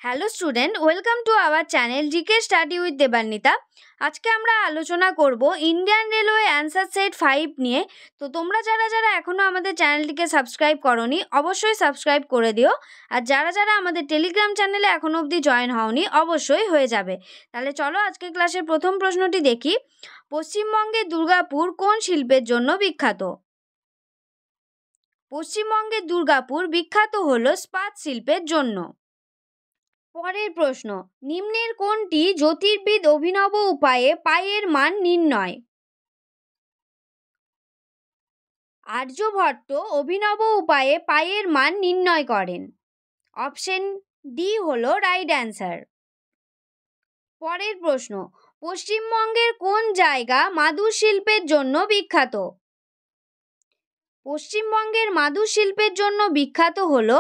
Hello student, welcome to our channel GK study with Debanwita. আজকে আমরা আলোচনা করব ইন্ডিয়ান রেলওয়ে অ্যান্সার সেট 5 নিয়ে। তো তোমরা যারা যারা এখনও আমাদের চ্যানেলটিকে সাবস্ক্রাইব করোনি অবশ্যই সাবস্ক্রাইব করে দিও, আর যারা যারা আমাদের টেলিগ্রাম চ্যানেলে এখনও অবধি জয়েন হওনি অবশ্যই হয়ে যাবে। তাহলে চলো আজকে ক্লাসের প্রথম প্রশ্নটি দেখি। পশ্চিমবঙ্গের দুর্গাপুর কোন শিল্পের জন্য বিখ্যাত? পশ্চিমবঙ্গের দুর্গাপুর বিখ্যাত হলো ইস্পাত শিল্পের জন্য। পরের প্রশ্ন, নিম্নের কোনটি জ্যোতির্বিদ অভিনব উপায়ে পায়ের মান নির্ণয়? আর্যভট্ট অভিনব উপায়ে পায়ের মান নির্ণয় করেন। অপশন ডি হলো রাইট অ্যান্সার। পরের প্রশ্ন, পশ্চিমবঙ্গের কোন জায়গা মাদুর শিল্পের জন্য বিখ্যাত? পশ্চিমবঙ্গের মাদুর শিল্পের জন্য বিখ্যাত হলো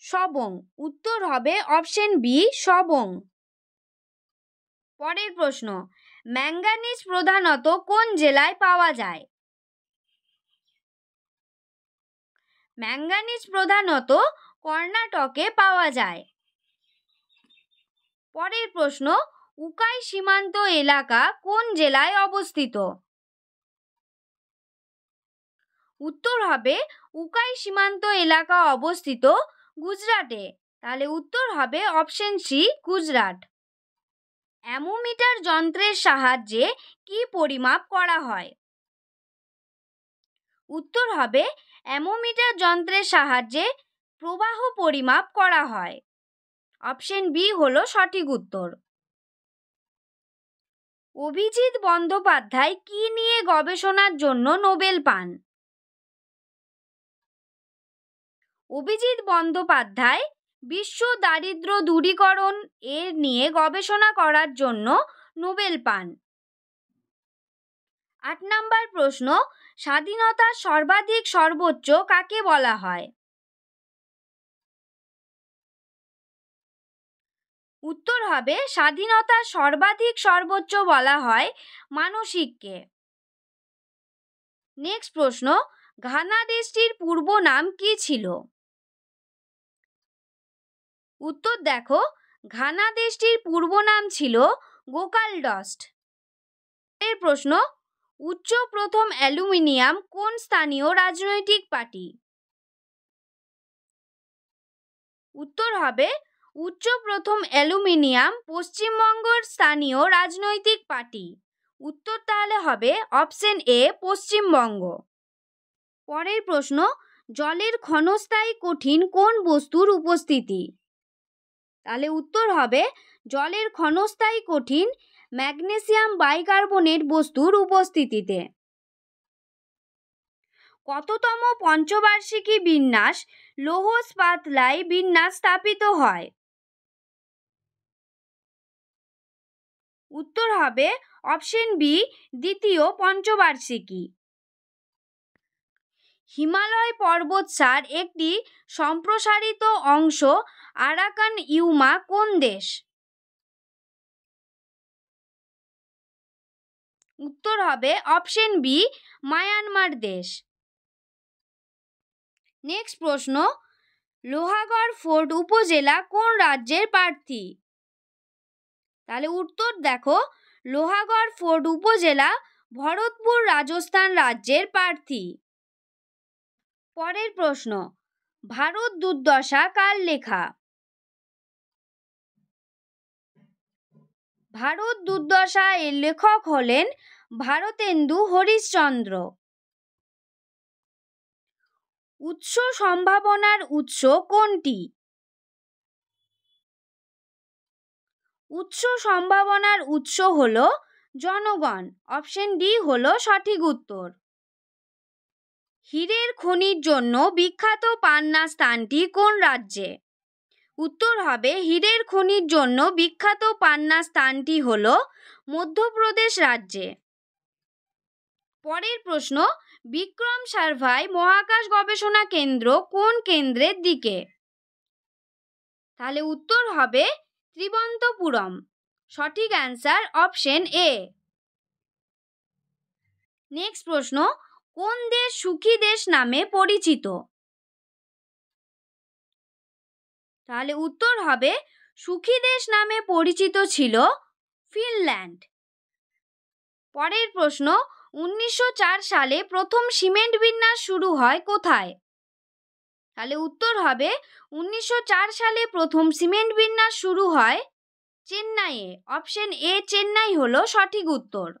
সবং। উত্তর হবে অপশন বি সবং। পরের প্রশ্ন, ম্যাঙ্গানিজ প্রধানত কোন জেলায় পাওয়া যায়? ম্যাঙ্গানিজ প্রধানত কর্ণাটকে পাওয়া যায়। পরের প্রশ্ন, উকাই সীমান্ত এলাকা কোন জেলায় অবস্থিত? উত্তর হবে উকাই সীমান্ত এলাকা অবস্থিত গুজরাটে। তাহলে উত্তর হবে অপশন সি গুজরাট। অ্যামোমিটার যন্ত্রের সাহায্যে কি পরিমাপ করা হয়? উত্তর হবে অ্যামোমিটার যন্ত্রের সাহায্যে প্রবাহ পরিমাপ করা হয়। অপশন বি হলো সঠিক উত্তর। অভিজিৎ বন্দ্যোপাধ্যায় কি নিয়ে গবেষণার জন্য নোবেল পান? অভিজিৎ বন্দ্যোপাধ্যায় বিশ্ব দারিদ্র্য দূরীকরণ এর নিয়ে গবেষণা করার জন্য নোবেল পান। 8 নম্বর প্রশ্ন, স্বাধীনতার সর্বাধিক সর্বোচ্চ কাকে বলা হয়? উত্তর হবে স্বাধীনতার সর্বাধিক সর্বোচ্চ বলা হয় মানসিককে। নেক্সট প্রশ্ন, ঘানা দেশটির পূর্ব নাম কি ছিল? উত্তর দেখো, ঘানা দেশটির পূর্ব নাম ছিল গোকালডস্ট। এর প্রশ্ন, উচ্চ প্রথম অ্যালুমিনিয়াম কোন স্থানীয় রাজনৈতিক পার্টি? উত্তর হবে উচ্চ প্রথম অ্যালুমিনিয়াম পশ্চিমবঙ্গের স্থানীয় রাজনৈতিক পার্টি। উত্তর তাহলে হবে অপশন এ পশ্চিমবঙ্গ। পরের প্রশ্ন, জলের ক্ষণস্থায়ী কঠিন কোন বস্তুর উপস্থিতি? তাহলে উত্তর হবে জলের ক্ষণস্থায়ী কঠিন ম্যাগনেসিয়াম বাইকার্বনেট বস্তুর উপস্থিতিতে। কততম পঞ্চবার্ষিকী বিন্যাস লৌহ ইস্পাতলাই বিন্যাস স্থাপিত হয়? উত্তর হবে অপশন বি দ্বিতীয় পঞ্চবার্ষিকী। হিমালয় পর্বতসার একটি সম্প্রসারিত অংশ আরাকান ইউমা কোন দেশ? উত্তর হবে অপশন বি মায়ানমার দেশ। নেক্সট প্রশ্ন, লোহাগড় ফোর্ট উপজেলা কোন রাজ্যের প্রার্থী? তাহলে উত্তর দেখো, লোহাগড় ফোর্ট উপজেলা ভরতপুর রাজস্থান রাজ্যের প্রার্থী। পরের প্রশ্ন, ভারত দুর্দশা কার লেখা? ভারত দুর্দশা এর লেখক হলেন ভারতেন্দু হরিশচন্দ্র। উৎস সম্ভাবনার উৎস কোনটি? উৎস সম্ভাবনার উৎস হলো জনগণ। অপশন ডি হলো সঠিক উত্তর। হীরের খনির জন্য বিখ্যাত পান্না স্থানটি কোন রাজ্যে? উত্তর হবে হীরের খনির জন্য বিখ্যাত পান্না স্থানটি হল মধ্যপ্রদেশ রাজ্যে। পরের প্রশ্ন, বিক্রম সারাভাই মহাকাশ গবেষণা কেন্দ্র কোন কেন্দ্রের দিকে? তাহলে উত্তর হবে ত্রিবন্তপুরম। সঠিক অ্যান্সার অপশন এ। নেক্সট প্রশ্ন, কোন দেশ সুখী দেশ নামে পরিচিত? তাহলে উত্তর হবে সুখী দেশ নামে পরিচিত ছিল ফিনল্যান্ড। পরের প্রশ্ন, 1904 সালে প্রথম সিমেন্ট বিন্যাস শুরু হয় কোথায়? তাহলে উত্তর হবে 1904 সালে প্রথম সিমেন্ট বিন্যাস শুরু হয় চেন্নাইয়ে। অপশন এ চেন্নাই হলো সঠিক উত্তর।